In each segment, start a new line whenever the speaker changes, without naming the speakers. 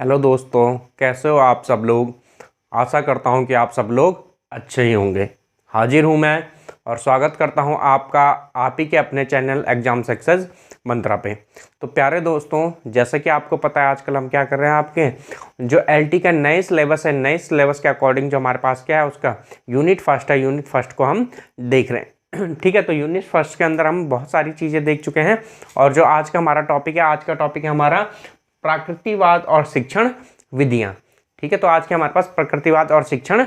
Hello दोस्तों, कैसे हो आप सब लोग। आशा करता हूं कि आप सब लोग अच्छे ही होंगे। हाजिर हूं मैं और स्वागत करता हूं आपका आप ही के अपने चैनल एग्जाम सक्सेस मंत्रा पे। तो प्यारे दोस्तों, जैसे कि आपको पता है आजकल हम क्या कर रहे हैं, आपके जो एलटी का नए सिलेबस है, नए सिलेबस के अकॉर्डिंग जो हमारे पास क्या है उसका यूनिट फर्स्ट है। यूनिट फर्स्ट को हम देख रहे हैं। ठीक है, तो यूनिट फर्स्ट के अंदर हम बहुत सारी चीज़ें देख चुके हैं और जो आज का हमारा टॉपिक है, आज का टॉपिक है हमारा प्रकृतिवाद और शिक्षण विधियाँ। ठीक है, तो आज के हमारे पास प्रकृतिवाद और शिक्षण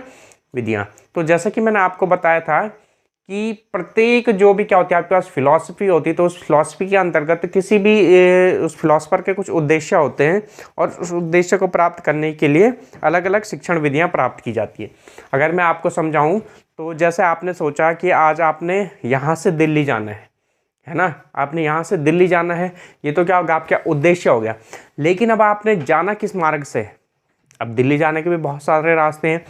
विधियाँ। तो जैसा कि मैंने आपको बताया था कि प्रत्येक जो भी क्या होती है आपके पास फिलॉसफी होती है, तो उस फिलॉसफी के अंतर्गत किसी भी उस फिलॉसफर के कुछ उद्देश्य होते हैं और उस उद्देश्य को प्राप्त करने के लिए अलग अलग शिक्षण विधियाँ प्राप्त की जाती है। अगर मैं आपको समझाऊँ तो जैसे आपने सोचा कि आज आपने यहाँ से दिल्ली जाना है ना, आपने यहाँ से दिल्ली जाना है, ये तो क्या होगा आपका उद्देश्य हो गया। लेकिन अब आपने जाना किस मार्ग से, अब दिल्ली जाने के भी बहुत सारे रास्ते हैं,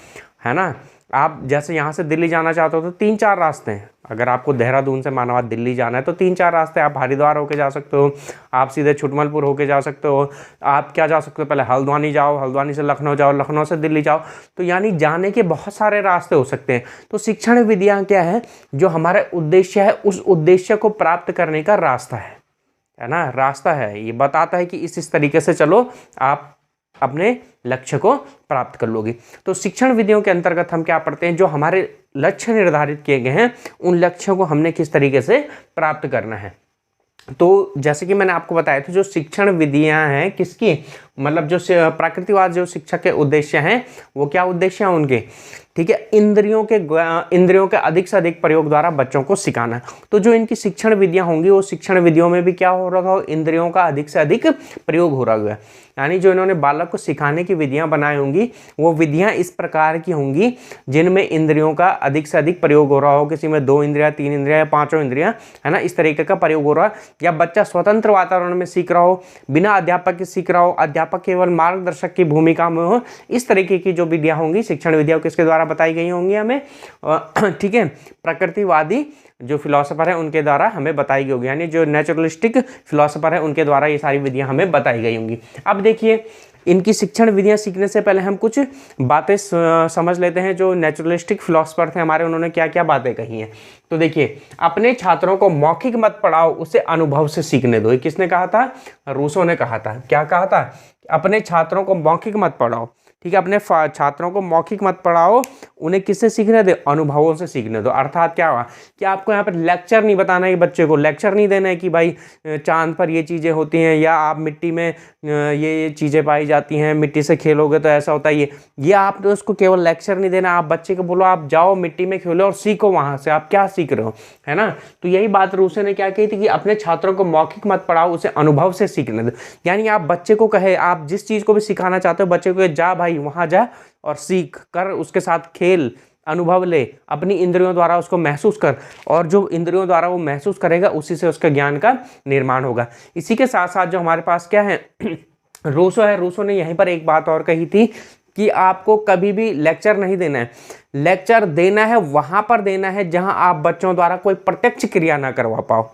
है ना। आप जैसे यहाँ से दिल्ली जाना चाहते हो तो 3-4 रास्ते हैं। अगर आपको देहरादून से मानवा दिल्ली जाना है तो 3-4 रास्ते, आप हरिद्वार होके जा सकते हो, आप सीधे छुटमलपुर होके जा सकते हो, आप क्या जा सकते हो, पहले हल्द्वानी जाओ, हल्द्वानी से लखनऊ जाओ, लखनऊ से दिल्ली जाओ। तो यानी जाने के बहुत सारे रास्ते हो सकते हैं। तो शिक्षण विधियाँ क्या है, जो हमारा उद्देश्य है उस उद्देश्य को प्राप्त करने का रास्ता है ना, रास्ता है। ये बताता है कि इस तरीके से चलो आप अपने लक्ष्य को प्राप्त कर लोगे। तो शिक्षण विधियों के अंतर्गत हम क्या पढ़ते हैं, जो हमारे लक्ष्य निर्धारित किए गए हैं उन लक्ष्यों को हमने किस तरीके से प्राप्त करना है। तो जैसे कि मैंने आपको बताया था, जो शिक्षण विधियां हैं किसकी, मतलब जो प्राकृतिकवाद जो शिक्षा के उद्देश्य हैं वो क्या उद्देश्य हैं उनके, ठीक है, इंद्रियों के अधिक से अधिक प्रयोग द्वारा बच्चों को सिखाना। तो जो इनकी शिक्षण विधियां होंगी वो शिक्षण विधियों में भी क्या हो रहा होगा, इंद्रियों का अधिक से अधिक प्रयोग हो रहा है। यानी जो इन्होंने बालक को सिखाने की विधियां बनाई होंगी वो विधियां इस प्रकार की होंगी जिनमें इंद्रियों का अधिक से अधिक प्रयोग हो रहा हो। किसी में 2 इंद्रियां, 3 इंद्रियां या 5 इंद्रियां, है ना, इस तरीके का प्रयोग हो रहा है। या बच्चा स्वतंत्र वातावरण में सीख रहा हो, बिना अध्यापक के सीख रहा हो, अध्यापक केवल मार्गदर्शक की भूमिका में हो। इस तरीके की जो विधियां होंगी शिक्षण विधियां किसके द्वारा बताई गई होंगी हमें, ठीक है, प्रकृतिवादी जो फिलोसोफर है उनके द्वारा हमें बताई गई होगी। यानी जो नेचुरलिस्टिक फिलोसोफर है उनके द्वारा ये सारी विधियां हमें बताई गई होंगी। अब देखिए, इनकी शिक्षण विधियां सीखने से पहले हम कुछ बातें समझ लेते हैं। जो नेचुरलिस्टिक फिलोसोफर थे हमारे, उन्होंने क्या क्या बातें कही हैं। तो देखिए, अपने छात्रों को मौखिक मत पढ़ाओ, उसे अनुभव से सीखने दो। ये किसने कहा था, रूसो ने कहा था। क्या कहा था, अपने छात्रों को मौखिक मत पढ़ाओ, ठीक है, अपने छात्रों को मौखिक मत पढ़ाओ, उन्हें किससे सीखने दो, अनुभवों से सीखने दो। अर्थात क्या हुआ कि आपको यहाँ पर लेक्चर नहीं बताना है, बच्चे को लेक्चर नहीं देना है कि भाई चांद पर ये चीज़ें होती हैं, या आप मिट्टी में ये चीज़ें पाई जाती हैं, मिट्टी से खेलोगे तो ऐसा होता है। ये आप तो उसको केवल लेक्चर नहीं देना, आप बच्चे को बोलो आप जाओ मिट्टी में खेलो और सीखो वहाँ से आप क्या सीख रहे हो, है ना। तो यही बात रूसो ने क्या कही थी कि अपने छात्रों को मौखिक मत पढ़ाओ, उसे अनुभव से सीखने दो। यानी आप बच्चे को कहे, आप जिस चीज़ को भी सिखाना चाहते हो बच्चे को, जा भाई वहाँ जा और सीख कर, उसके साथ खेल, अनुभव ले, अपनी इंद्रियों द्वारा उसको महसूस कर, और जो इंद्रियों द्वारा वो महसूस करेगा उसी से उसका ज्ञान का निर्माण होगा। इसी के साथ साथ जो हमारे पास क्या है, रूसो है, रूसो ने यहीं पर एक बात और कही थी कि आपको कभी भी लेक्चर नहीं देना है। लेक्चर देना है वहां पर देना है जहां आप बच्चों द्वारा कोई प्रत्यक्ष क्रिया ना करवा पाओ।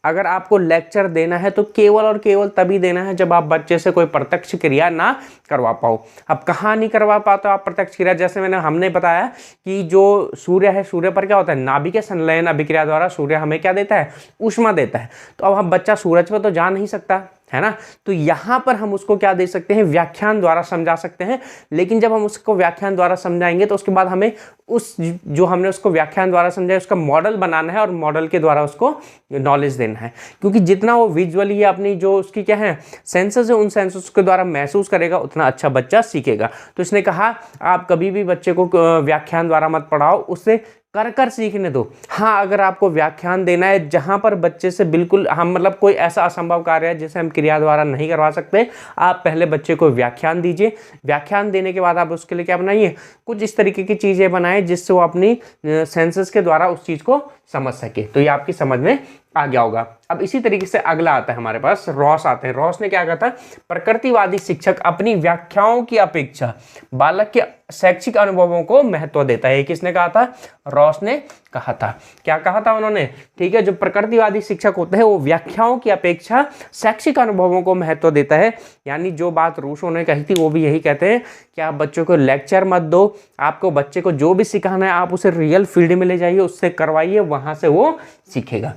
अगर आपको लेक्चर देना है तो केवल और केवल तभी देना है जब आप बच्चे से कोई प्रत्यक्ष क्रिया ना करवा पाओ। अब कहाँ नहीं करवा पाते आप प्रत्यक्ष क्रिया, जैसे हमने बताया कि जो सूर्य है, सूर्य पर क्या होता है, नाभिकीय संलयन अभिक्रिया द्वारा सूर्य हमें क्या देता है, ऊष्मा देता है। तो अब हम बच्चा सूरज पर तो जा नहीं सकता, है ना, तो यहाँ पर हम उसको क्या दे सकते हैं, व्याख्यान द्वारा समझा सकते हैं। लेकिन जब हम उसको व्याख्यान द्वारा समझाएंगे तो उसके बाद हमें उस जो हमने उसको व्याख्यान द्वारा समझाया उसका मॉडल बनाना है और मॉडल के द्वारा उसको नॉलेज देना है। क्योंकि जितना वो विजुअली अपनी जो उसकी क्या है सेंसेस है, उन सेंसेस के द्वारा महसूस करेगा उतना अच्छा बच्चा सीखेगा। तो इसने कहा आप कभी भी बच्चे को व्याख्यान द्वारा मत पढ़ाओ, उससे कर कर सीखने दो। हाँ, अगर आपको व्याख्यान देना है जहाँ पर बच्चे से बिल्कुल हम मतलब कोई ऐसा असंभव कार्य है जिसे हम क्रिया द्वारा नहीं करवा सकते, आप पहले बच्चे को व्याख्यान दीजिए। व्याख्यान देने के बाद आप उसके लिए क्या बनाइए, कुछ इस तरीके की चीज़ें बनाएं जिससे वो अपनी सेंसेस के द्वारा उस चीज़ को समझ सके। तो ये आपकी समझ में आ गया होगा। अब इसी तरीके से अगला आता है हमारे पास, रॉस आते हैं। रॉस ने क्या कहा था, प्रकृतिवादी शिक्षक अपनी व्याख्याओं की अपेक्षा बालक के शैक्षिक अनुभवों को महत्व देता है। किसने कहा था, रॉस ने कहा था। क्या कहा था उन्होंने? ठीक है, जो प्रकृतिवादी शिक्षक होते हैं वो व्याख्याओं की अपेक्षा शैक्षिक अनुभवों को महत्व देता है। यानी जो बात रूसो ने कही थी वो भी यही कहते हैं कि आप बच्चों को लेक्चर मत दो, आपको बच्चे को जो भी सिखाना है आप उसे रियल फील्ड में ले जाइए, उससे करवाइए, वहां से वो सीखेगा।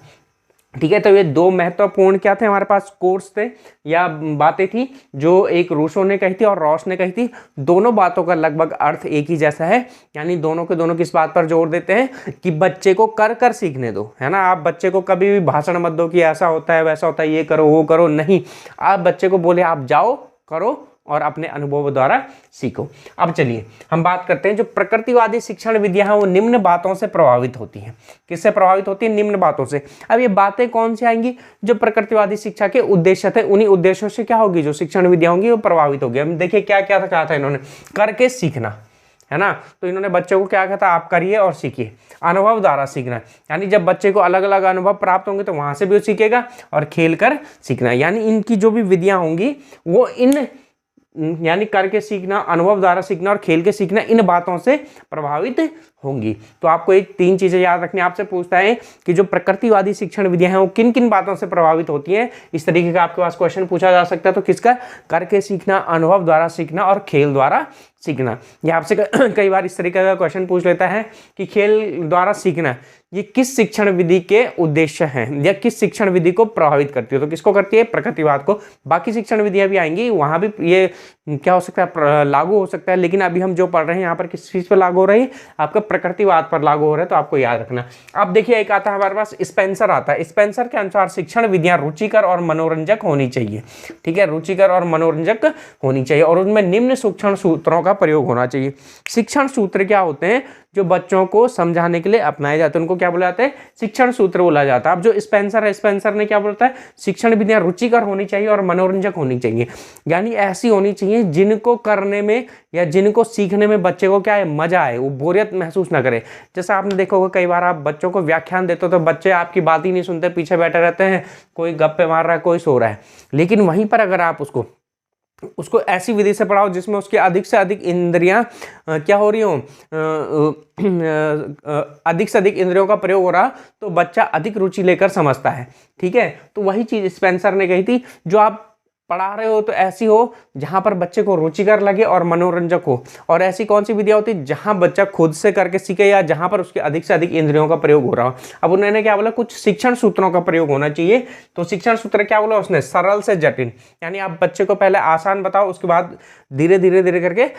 ठीक है, तो ये दो महत्वपूर्ण क्या थे हमारे पास कोर्स थे या बातें थी जो एक रूसो ने कही थी और रॉस ने कही थी। दोनों बातों का लगभग अर्थ एक ही जैसा है, यानी दोनों के दोनों किस बात पर जोर देते हैं कि बच्चे को कर कर सीखने दो, है ना। आप बच्चे को कभी भी भाषण मत दो कि ऐसा होता है वैसा होता है, ये करो वो करो, नहीं। आप बच्चे को बोले आप जाओ करो और अपने अनुभव द्वारा सीखो। अब चलिए हम बात करते हैं, जो प्रकृतिवादी शिक्षण विधियां हैं वो निम्न बातों से प्रभावित होती हैं। किससे प्रभावित होती है? निम्न बातों से। अब ये बातें कौन सी आएंगी? जो प्रकृतिवादी शिक्षा के उद्देश्य थे, उन्हीं उद्देश्यों से क्या होगी, जो शिक्षण विधियां होंगी वो प्रभावित होगी। हम देखिए क्या क्या कहा था इन्होंने, करके सीखना, है ना। तो इन्होंने बच्चों को क्या कहा था, आप करिए और सीखिए। अनुभव द्वारा सीखना, यानी जब बच्चे को अलग अलग अनुभव प्राप्त होंगे तो वहां से भी वो सीखेगा। और खेल कर सीखना, यानी इनकी जो भी विधियां होंगी वो इन यानी करके सीखना, अनुभव द्वारा सीखना और खेल के सीखना, इन बातों से प्रभावित होंगी। तो आपको एक 3 चीजें याद रखनी। आपसे पूछता है कि जो प्रकृतिवादी शिक्षण विधियां हैं वो किन किन बातों से प्रभावित होती हैं। इस तरीके का आपके पास क्वेश्चन पूछा जा सकता है। तो किसका? करके सीखना, अनुभव द्वारा सीखना और खेल द्वारा सीखना। यह आपसे कई बार इस तरीके का क्वेश्चन पूछ लेता है कि खेल द्वारा सीखना ये किस शिक्षण विधि के उद्देश्य हैं या किस शिक्षण विधि को प्रभावित करती है। तो किसको करती है? प्रकृतिवाद को। बाकी शिक्षण विधियां भी आएंगी, वहां भी ये क्या हो सकता है, लागू हो सकता है। लेकिन अभी हम जो पढ़ रहे हैं यहाँ पर किस चीज पर लागू हो रही है? आपका प्रकृतिवाद पर लागू हो रहा है। तो आपको याद रखना। अब देखिए एक आता है हमारे पास स्पेंसर आता है। स्पेंसर के अनुसार शिक्षण विधियां रुचिकर और मनोरंजक होनी चाहिए। ठीक है, रुचिकर और मनोरंजक होनी चाहिए और उनमें निम्न शिक्षण सूत्रों का प्रयोग होना चाहिए। शिक्षण सूत्र क्या होते हैं? जो बच्चों को समझाने के लिए अपनाए जाते हैं, उनको क्या बोला जाता है? शिक्षण सूत्र बोला जाता है। अब जो स्पेंसर है, स्पेंसर ने क्या बोलता है? शिक्षण विधियां रुचिकर होनी चाहिए और मनोरंजक होनी चाहिए, यानी ऐसी होनी चाहिए जिनको करने में या जिनको सीखने में बच्चे को क्या है, मजा आए, वो बोरियत महसूस ना करे। जैसा आपने देखा होगा कई बार आप बच्चों को व्याख्यान देते हो तो बच्चे आपकी बात ही नहीं सुनते, पीछे बैठे रहते हैं, कोई गप्पे मार रहा है, कोई सो रहा है। लेकिन वहीं पर अगर आप उसको ऐसी विधि से पढ़ाओ जिसमें उसकी अधिक से अधिक इंद्रियां क्या हो रही हो, अधिक से अधिक इंद्रियों का प्रयोग हो रहा, तो बच्चा अधिक रुचि लेकर समझता है। ठीक है, तो वही चीज स्पेंसर ने कही थी, जो आप पढ़ा रहे हो तो ऐसी हो जहां पर बच्चे को रुचिकर लगे और मनोरंजक हो। और ऐसी कौन सी विधियां होती है? जहां बच्चा खुद से करके सीखे या जहां पर उसके अधिक से अधिक इंद्रियों का प्रयोग हो रहा हो। अब उन्होंने क्या बोला? कुछ शिक्षण सूत्रों का प्रयोग होना चाहिए। तो शिक्षण सूत्र क्या बोला उसने? सरल से जटिल, यानी आप बच्चे को पहले आसान बताओ, उसके बाद धीरे धीरे धीरे करके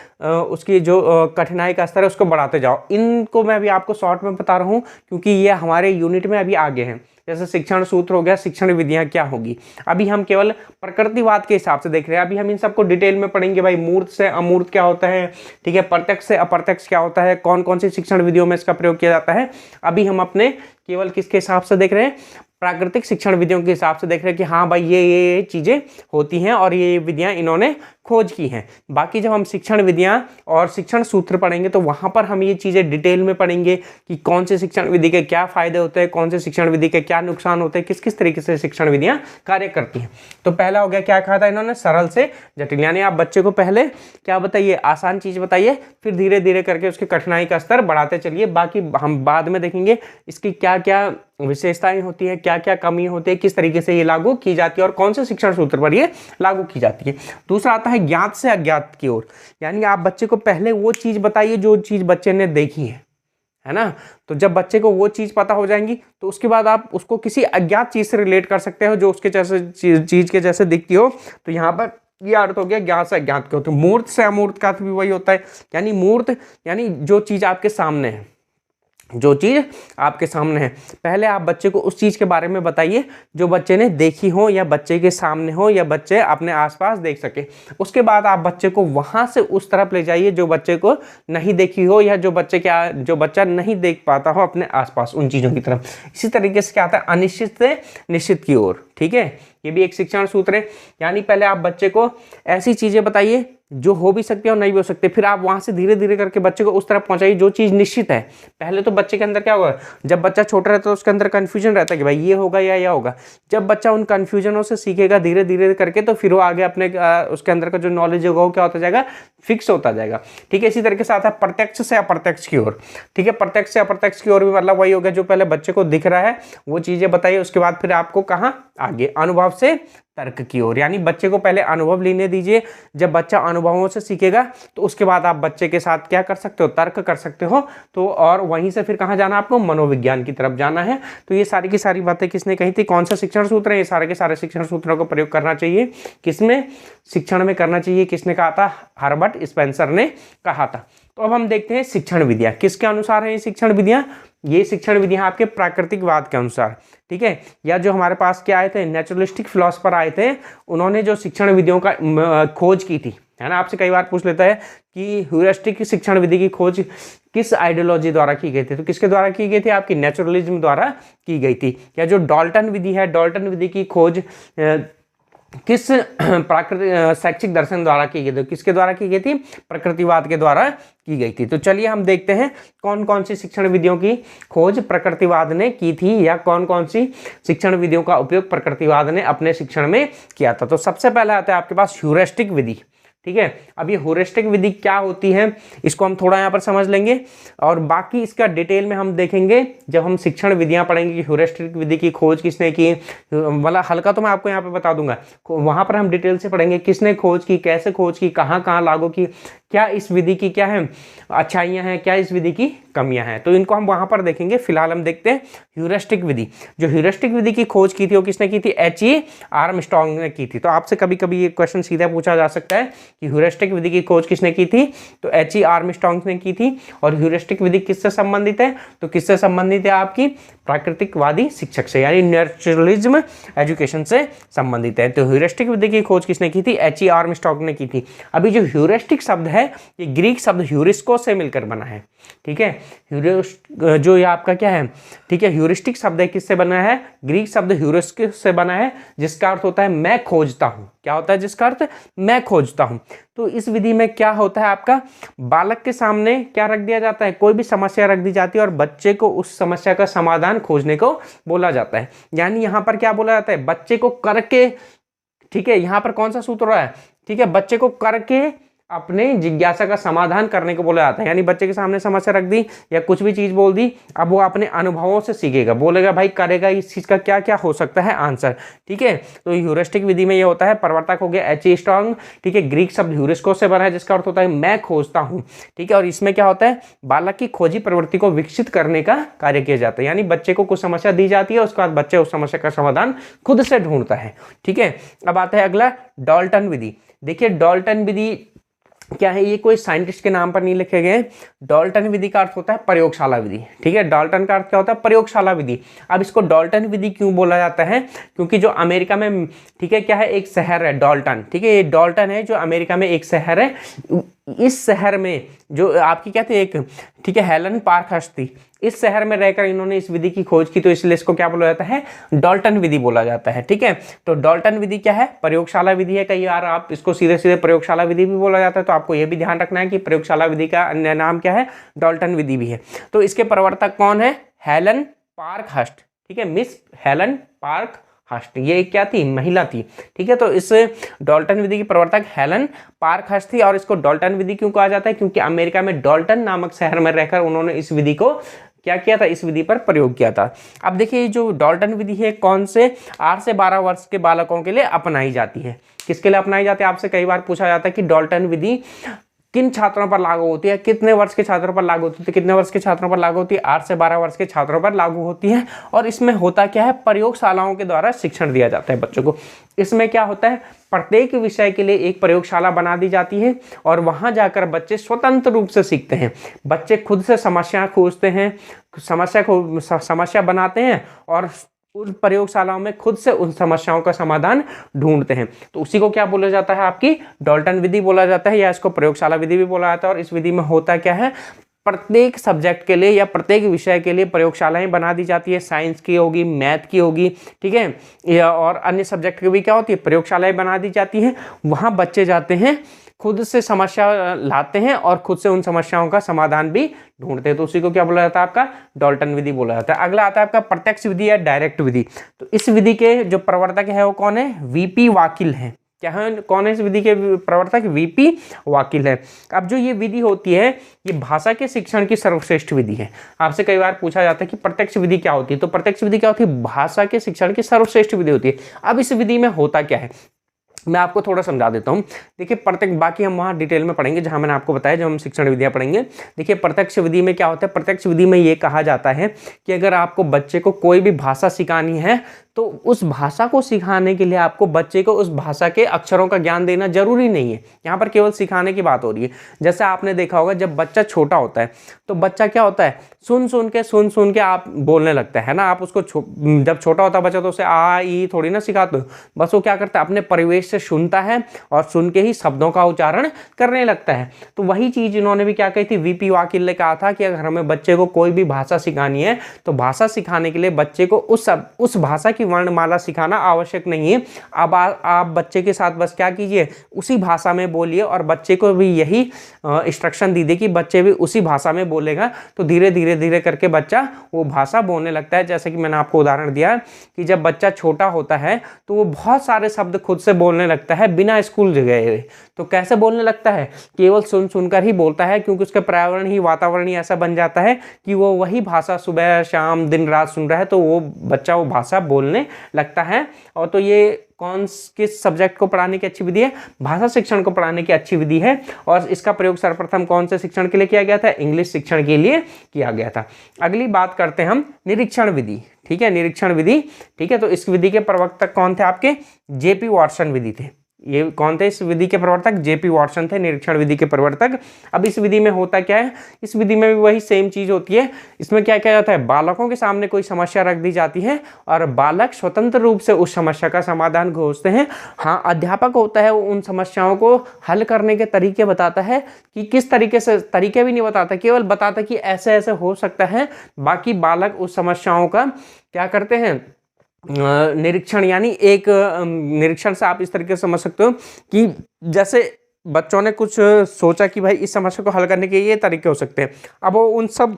उसकी जो कठिनाई का स्तर है उसको बढ़ाते जाओ। इनको मैं अभी आपको शॉर्ट में बता रहा हूँ क्योंकि ये हमारे यूनिट में अभी आगे हैं। जैसे शिक्षण सूत्र हो गया, शिक्षण विधियां क्या होगी। अभी हम केवल प्रकृतिवाद के हिसाब से देख रहे हैं। अभी हम इन सबको डिटेल में पढ़ेंगे भाई, मूर्त से अमूर्त क्या होता है, ठीक है, प्रत्यक्ष से अप्रत्यक्ष क्या होता है, कौन कौन सी शिक्षण विधियों में इसका प्रयोग किया जाता है। अभी हम अपने केवल किसके हिसाब से देख रहे हैं? प्राकृतिक शिक्षण विधियों के हिसाब से देख रहे हैं कि हाँ भाई ये चीजें होती हैं और ये विधियां इन्होंने खोज की हैं। बाकी जब हम शिक्षण विधियां और शिक्षण सूत्र पढ़ेंगे तो वहां पर हम ये चीजें डिटेल में पढ़ेंगे कि कौन से शिक्षण विधि के क्या फायदे होते हैं, कौन से शिक्षण विधि के क्या नुकसान होते हैं, किस किस तरीके से शिक्षण विधियां कार्य करती हैं। तो पहला हो गया, क्या कहा था इन्होंने? सरल से जटिल, यानी आप बच्चे को पहले क्या बताइए? आसान चीज बताइए, फिर धीरे धीरे करके उसकी कठिनाई का स्तर बढ़ाते चलिए। बाकी हम बाद में देखेंगे इसकी क्या क्या विशेषताएं होती है, क्या क्या कमी होती है, किस तरीके से ये लागू की जाती है और कौन से शिक्षण सूत्र पर ये लागू की जाती है। दूसरा आता है ज्ञात से अज्ञात की ओर, यानी आप बच्चे को पहले वो चीज बताइए जो चीज बच्चे ने देखी है ना। तो जब बच्चे को वो चीज पता हो जाएंगी तो उसके बाद आप उसको किसी अज्ञात चीज से रिलेट कर सकते हो जो उसके जैसे चीज के जैसे दिखती हो। तो यहाँ पर ये अर्थ हो गया ज्ञात से अज्ञात के होते। मूर्त से अमूर्त का भी वही होता है, यानी मूर्त यानी जो चीज आपके सामने है, जो चीज आपके सामने है, पहले आप बच्चे को उस चीज के बारे में बताइए जो बच्चे ने देखी हो या बच्चे के सामने हो या बच्चे अपने आसपास देख सके। उसके बाद आप बच्चे को वहां से उस तरफ ले जाइए जो बच्चे को नहीं देखी हो या जो बच्चा नहीं देख पाता हो अपने आसपास उन चीजों की तरफ। इसी तरीके से क्या आता है? अनिश्चित से निश्चित की ओर। ठीक है, ये भी एक शिक्षण सूत्र है, यानी पहले आप बच्चे को ऐसी चीजें बताइए जो हो भी सकते हैं और नहीं भी हो सकते। फिर आप वहाँ से धीरे धीरे करके बच्चे को उस तरफ पहुँचाइए जो चीज़ निश्चित है। पहले तो बच्चे के अंदर क्या होगा, जब बच्चा छोटा रहता है तो उसके अंदर कन्फ्यूजन रहता है कि भाई ये होगा या यह होगा। जब बच्चा उन कन्फ्यूजनों से सीखेगा धीरे धीरे करके, तो फिर वो आगे अपने उसके अंदर का जो नॉलेज होगा वो क्या होता जाएगा, फिक्स होता जाएगा। ठीक है, इसी तरीके से आता है प्रत्यक्ष से अप्रत्यक्ष की ओर। ठीक है, प्रत्यक्ष से अप्रत्यक्ष की ओर भी मतलब वही हो गया, जो पहले बच्चे को दिख रहा है वो चीजें बताइए, उसके बाद फिर आपको कहाँ आगे अनुभव से तर्क की ओर, यानी बच्चे को पहले अनुभव लेने दीजिए। जब बच्चा अनुभवों से सीखेगा तो उसके बाद आप बच्चे के साथ क्या कर सकते हो, तर्क कर सकते हो। तो और वहीं से फिर कहाँ जाना, आपको मनोविज्ञान की तरफ जाना है। तो ये सारी की सारी बातें किसने कही थी, कौन सा शिक्षण सूत्र है, ये सारे के सारे शिक्षण सूत्रों का प्रयोग करना चाहिए। किसमें, शिक्षण में करना चाहिए। किसने कहा था, हर्बर्ट स्पेंसर ने कहा था। तो अब हम देखते हैं शिक्षण विधियां किसके अनुसार है। ये शिक्षण विधियां, ये शिक्षण विधियां आपके प्राकृतिकवाद के अनुसार, ठीक है, या जो हमारे पास क्या आए थे, नेचुरलिस्टिक फिलोसफर आए थे, उन्होंने जो शिक्षण विधियों का खोज की थी, है ना। आपसे कई बार पूछ लेता है कि ह्यूरिस्टिक शिक्षण विधि की खोज किस आइडियोलॉजी द्वारा की गई थी, तो किसके द्वारा की गई थी, आपकी नेचुरलिज्म द्वारा की गई थी। या जो डाल्टन विधि है, डाल्टन विधि की खोज किस प्राकृतिक शैक्षिक दर्शन द्वारा की गई थी, किसके द्वारा की गई थी, प्रकृतिवाद के द्वारा की गई थी। तो चलिए हम देखते हैं कौन कौन सी शिक्षण विधियों की खोज प्रकृतिवाद ने की थी, या कौन कौन सी शिक्षण विधियों का उपयोग प्रकृतिवाद ने अपने शिक्षण में किया था। तो सबसे पहले आता है आपके पास ह्यूरिस्टिक विधि। ठीक है, अब ये ह्यूरिस्टिक विधि क्या होती है, इसको हम थोड़ा यहाँ पर समझ लेंगे, और बाकी इसका डिटेल में हम देखेंगे जब हम शिक्षण विधियां पढ़ेंगे कि ह्यूरिस्टिक विधि की खोज किसने की। वाला हल्का तो मैं आपको यहाँ पे बता दूंगा, वहां पर हम डिटेल से पढ़ेंगे किसने खोज की, कैसे खोज की, कहाँ कहाँ लागू की, क्या इस विधि की क्या है अच्छाइयाँ हैं, क्या इस विधि की कमियां हैं। तो इनको हम वहां पर देखेंगे। फिलहाल हम देखते हैं ह्यूरिस्टिक विधि। जो ह्यूरिस्टिक विधि की खोज की थी वो किसने की थी, H.E. आर्मस्ट्रांग ने की थी। तो आपसे कभी कभी ये क्वेश्चन सीधा पूछा जा सकता है कि ह्यूरिस्टिक विधि की खोज किसने की थी, तो H.E. आर्मस्ट्रांग ने की थी। और ह्यूरिस्टिक विधि किससे संबंधित है, तो किससे संबंधित है, आपकी प्राकृतिकवादी शिक्षक से, यानी नेचुरलिज्म एजुकेशन से संबंधित है। तो ह्यूरिस्टिक विधि की खोज किसने की थी, H.E. आर्मस्ट्रांग ने की थी। अभी जो ह्यूरिस्टिक शब्द है ये ग्रीक शब्द ह्यूरिस्को से मिलकर बना है। ठीक है, जो ये आपका क्या है, ठीक है, ह्यूरिस्टिक शब्द है किससे बना है, ग्रीक शब्द ह्यूरिस्को से बना है, जिसका अर्थ होता है मैं खोजता हूं। क्या होता है, जिसका अर्थ मैं खोजता हूं। तो इस विधि में क्या होता है, आपका बालक के सामने क्या रख दिया जाता है, कोई भी समस्या रख दी जाती है और बच्चे को उस समस्या का समाधान खोजने को बोला जाता है। यानी यहां पर क्या बोला जाता है, बच्चे को करके, ठीक है, यहां पर कौन सा सूत्र रहा है, ठीक है, बच्चे को करके अपने जिज्ञासा का समाधान करने को बोला जाता है। यानी बच्चे के सामने समस्या रख दी या कुछ भी चीज बोल दी, अब वो अपने अनुभवों से सीखेगा, बोलेगा भाई करेगा इस चीज का क्या क्या हो सकता है आंसर। ठीक है, तो ह्यूरिस्टिक विधि में ये होता है, प्रवर्तक हो गया H.E. स्ट्रांग, ठीक है, ग्रीक शब्द ह्यूरिस्को से बना है जिसका अर्थ होता है मैं खोजता हूं। ठीक है, और इसमें क्या होता है, बालक की खोजी प्रवृत्ति को विकसित करने का कार्य किया जाता है। यानी बच्चे को कुछ समस्या दी जाती है, उसके बाद बच्चे उस समस्या का समाधान खुद से ढूंढता है। ठीक है, अब आता है अगला डाल्टन विधि। देखिए डाल्टन विधि क्या है, ये कोई साइंटिस्ट के नाम पर नहीं लिखे गए। डाल्टन विधि का अर्थ होता है प्रयोगशाला विधि। ठीक है, डाल्टन का अर्थ क्या होता है, प्रयोगशाला विधि। अब इसको डाल्टन विधि क्यों बोला जाता है, क्योंकि जो अमेरिका में, ठीक है, क्या है, एक शहर है डाल्टन। ठीक है, ये डाल्टन है जो अमेरिका में एक शहर है। इस शहर में जो आपकी क्या थी, एक, ठीक है, हेलन पार्कहर्स्ट थी। इस शहर में रहकर इन्होंने इस विधि की खोज की, तो इसलिए इसको क्या बोला जाता है, डाल्टन विधि बोला जाता है। ठीक है, तो डाल्टन विधि क्या है, प्रयोगशाला विधि है। कई बार आप इसको सीधे सीधे प्रयोगशाला विधि भी बोला जाता है, तो आपको यह भी ध्यान रखना है कि प्रयोगशाला विधि का अन्य नाम क्या है, डाल्टन विधि भी है। तो इसके प्रवर्तक कौन है, हेलन पार्कहर्स्ट। ठीक है, मिस हेलन पार्कहर्स्ट, ये क्या थी, महिला थी। ठीक है, तो इस डाल्टन विधि की प्रवर्तक हेलन पार्कहर्स्ट थी। और इसको डाल्टन विधि क्यों कहा जाता है, क्योंकि अमेरिका में डाल्टन नामक शहर में रहकर उन्होंने इस विधि को क्या किया था, इस विधि पर प्रयोग किया था। अब देखिए जो डाल्टन विधि है कौन से 8 से 12 वर्ष के बालकों के लिए अपनाई जाती है। किसके लिए अपनाई जाती है, आपसे कई बार पूछा जाता है कि डाल्टन विधि किन छात्रों पर लागू होती है, कितने वर्ष के छात्रों पर लागू होती है। तो कितने वर्ष के छात्रों पर लागू होती है, 8 से 12 वर्ष के छात्रों पर लागू होती है। और इसमें होता क्या है, प्रयोगशालाओं के द्वारा शिक्षण दिया जाता है बच्चों को। इसमें क्या होता है, प्रत्येक विषय के लिए एक प्रयोगशाला बना दी जाती है और वहां जाकर बच्चे स्वतंत्र रूप से सीखते हैं। बच्चे खुद से समस्या खोजते हैं, समस्या बनाते हैं और उन प्रयोगशालाओं में खुद से उन समस्याओं का समाधान ढूंढते हैं। तो उसी को क्या बोला जाता है, आपकी डाल्टन विधि बोला जाता है, या इसको प्रयोगशाला विधि भी बोला जाता है। और इस विधि में होता क्या है, प्रत्येक सब्जेक्ट के लिए या प्रत्येक विषय के लिए प्रयोगशालाएं बना दी जाती है। साइंस की होगी, मैथ की होगी, ठीक है, और अन्य सब्जेक्ट की भी क्या होती है, प्रयोगशालाएं बना दी जाती हैं। वहाँ बच्चे जाते हैं खुद से समस्या लाते हैं और खुद से उन समस्याओं का समाधान भी ढूंढते हैं। तो उसी को क्या बोला जाता है, आपका डाल्टन विधि बोला जाता है। अगला आता है आपका प्रत्यक्ष विधि या डायरेक्ट विधि। तो इस विधि के जो प्रवर्तक है वो कौन है, वीपी वाकिल है। क्या है, कौन है इस विधि के प्रवर्तक, वीपी वाकिल है। अब जो ये विधि होती है ये भाषा के शिक्षण की सर्वश्रेष्ठ विधि है। आपसे कई बार पूछा जाता है कि प्रत्यक्ष विधि क्या होती है, तो प्रत्यक्ष विधि क्या होती है, भाषा के शिक्षण की सर्वश्रेष्ठ विधि होती है। अब इस विधि में होता क्या है, मैं आपको थोड़ा समझा देता हूँ। देखिए प्रत्यक्ष, बाकी हम वहाँ डिटेल में पढ़ेंगे जहाँ मैंने आपको बताया, जब हम शिक्षण विधियाँ पढ़ेंगे। देखिए प्रत्यक्ष विधि में क्या होता है, प्रत्यक्ष विधि में ये कहा जाता है कि अगर आपको बच्चे को कोई भी भाषा सिखानी है तो उस भाषा को सिखाने के लिए आपको बच्चे को उस भाषा के अक्षरों का ज्ञान देना जरूरी नहीं है। यहाँ पर केवल सिखाने की बात हो रही है। जैसे आपने देखा होगा जब बच्चा छोटा होता है तो बच्चा क्या होता है, सुन सुन के आप बोलने लगता है ना। आप उसको जब छोटा होता है बच्चा तो उसे आ ई थोड़ी ना सिखाते हो, बस वो क्या करता है, अपने परिवेश से सुनता है और सुन के ही शब्दों का उच्चारण करने लगता है। तो वही चीज इन्होंने भी क्या कही थी, वीपी वाकिल ने कहा था कि अगर हमें बच्चे को कोई भी भाषा सिखानी है तो भाषा सिखाने के लिए बच्चे को उस भाषा की वर्णमाला सिखाना आवश्यक नहीं है। अब आप बच्चे के साथ बस क्या कीजिए, उसी भाषा में बोलिए और बच्चे को भी यही इंस्ट्रक्शन दीजिए कि बच्चे भी उसी भाषा में बोलेगा। तो धीरे धीरे करके बच्चा वो भाषा बोलने लगता है। जैसे कि मैंने आपको उदाहरण दिया कि जब बच्चा छोटा होता है तो वो बहुत सारे शब्द खुद से बोलने लगता है बिना स्कूल गए। तो कैसे बोलने लगता है, केवल सुनकर ही बोलता है, क्योंकि उसका पर्यावरण ही, वातावरण ही ऐसा बन जाता है कि वो वही भाषा सुबह शाम दिन रात सुन रहा है, तो वो बच्चा वो भाषा बोलने लगता है। और तो ये किस सब्जेक्ट को पढ़ाने की अच्छी विधि है, भाषा शिक्षण को पढ़ाने की अच्छी विधि है। और इसका प्रयोग सर्वप्रथम कौन से शिक्षण के लिए किया गया था, इंग्लिश शिक्षण के लिए किया गया था। अगली बात करते हैं हम निरीक्षण विधि। ठीक है, निरीक्षण विधि। ठीक है, तो इस विधि के प्रवर्तक कौन थे आपके, जेपी वाटसन विधि थे। ये कौन थे इस विधि के प्रवर्तक, जेपी वाटसन थे निरीक्षण विधि के प्रवर्तक। अब इस विधि में होता क्या है, इस विधि में भी वही सेम चीज होती है। इसमें क्या किया जाता है, बालकों के सामने कोई समस्या रख दी जाती है और बालक स्वतंत्र रूप से उस समस्या का समाधान खोजते हैं। हाँ, अध्यापक होता है वो उन समस्याओं को हल करने के तरीके बताता है कि किस तरीके से, तरीके भी नहीं बताता, केवल बताता कि ऐसे ऐसे हो सकता है। बाकी बालक उस समस्याओं का क्या करते हैं, निरीक्षण, यानी एक निरीक्षण से आप इस तरीके से समझ सकते हो कि जैसे बच्चों ने कुछ सोचा कि भाई इस समस्या को हल करने के ये तरीके हो सकते हैं, अब वो उन सब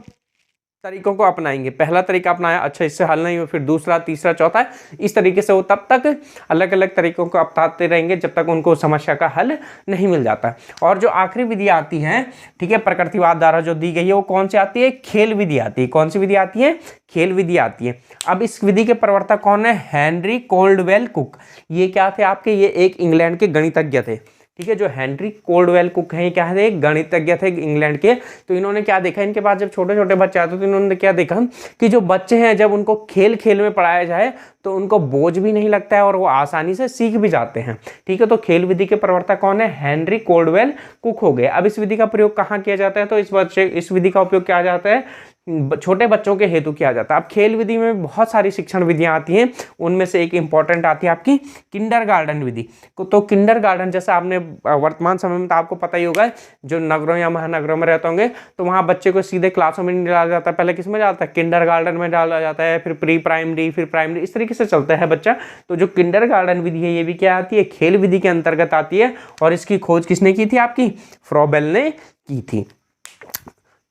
तरीकों को अपनाएंगे। पहला तरीका अपनाया, अच्छा इससे हल नहीं हो, फिर दूसरा, तीसरा, चौथा, इस तरीके से वो तब तक अलग अलग तरीकों को अपनाते रहेंगे जब तक उनको समस्या का हल नहीं मिल जाता। और जो आखिरी विधि आती है, ठीक है, प्रकृतिवाद द्वारा जो दी गई है, वो कौन सी आती है, खेल विधि आती है। कौन सी विधि आती है, खेल विधि आती है। अब इस विधि के प्रवर्तक कौन है, हेनरी कोल्डवेल कुक। ये क्या थे आपके, ये एक इंग्लैंड के गणितज्ञ थे। ठीक है, जो हेनरी कोल्डवेल कुक हैं, क्या है, एक गणितज्ञ थे इंग्लैंड के। तो इन्होंने क्या देखा, इनके पास जब छोटे छोटे बच्चे आते तो इन्होंने क्या देखा कि जो बच्चे हैं जब उनको खेल खेल में पढ़ाया जाए तो उनको बोझ भी नहीं लगता है और वो आसानी से सीख भी जाते हैं। ठीक है, तो खेल विधि के प्रवर्तक कौन है, हेनरी कोल्डवेल कुक हो गए। अब इस विधि का प्रयोग कहाँ किया जाता है, तो इस विधि का उपयोग किया जाता है छोटे बच्चों के हेतु किया जाता है। अब खेल विधि में बहुत सारी शिक्षण विधियां आती हैं, उनमें से एक इंपॉर्टेंट आती है आपकी किंडरगार्टन विधि। तो किंडरगार्टन, जैसे आपने वर्तमान समय में तो आपको पता ही होगा, जो नगरों या महानगरों में रहते होंगे तो वहाँ बच्चे को सीधे क्लासों में नहीं डाला जाता, पहले किस में जाता है, किंडरगार्टन में डाला जाता है, फिर प्री प्राइमरी, फिर प्राइमरी, इस तरीके से चलता है बच्चा। तो जो किंडरगार्टन विधि है ये भी क्या आती है, खेल विधि के अंतर्गत आती है। और इसकी खोज किसने की थी, आपकी फ्रॉबेल ने की थी।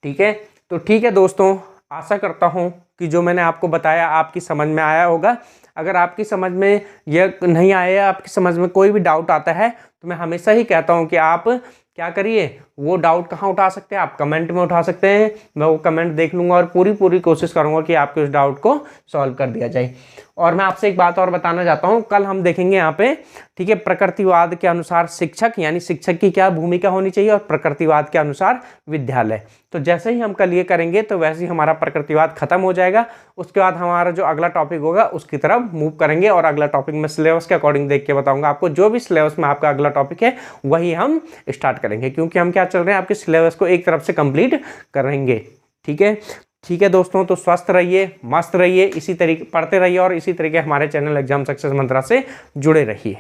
ठीक है, तो ठीक है दोस्तों, आशा करता हूँ कि जो मैंने आपको बताया आपकी समझ में आया होगा। अगर आपकी समझ में यह नहीं आया, आपकी समझ में कोई भी डाउट आता है तो मैं हमेशा ही कहता हूँ कि आप क्या करिए, वो डाउट कहाँ उठा सकते हैं, आप कमेंट में उठा सकते हैं। मैं वो कमेंट देख लूँगा और पूरी कोशिश करूँगा कि आपके उस डाउट को सॉल्व कर दिया जाए। और मैं आपसे एक बात और बताना चाहता हूँ, कल हम देखेंगे यहाँ पे, ठीक है, प्रकृतिवाद के अनुसार शिक्षक, यानी शिक्षक की क्या भूमिका होनी चाहिए, और प्रकृतिवाद के अनुसार विद्यालय। तो जैसे ही हम कल ये करेंगे तो वैसे ही हमारा प्रकृतिवाद खत्म हो जाएगा। उसके बाद हमारा जो अगला टॉपिक होगा उसकी तरफ मूव करेंगे, और अगला टॉपिक मैं सिलेबस के अकॉर्डिंग देख के बताऊंगा आपको। जो भी सिलेबस में आपका अगला टॉपिक है वही हम स्टार्ट करेंगे, क्योंकि हम क्या चल रहे हैं, आपके सिलेबस को एक तरफ से कंप्लीट करेंगे। ठीक है, ठीक है दोस्तों, तो स्वस्थ रहिए, मस्त रहिए, इसी तरीके पढ़ते रहिए और इसी तरीके हमारे चैनल एग्जाम सक्सेस मंत्रा से जुड़े रहिए।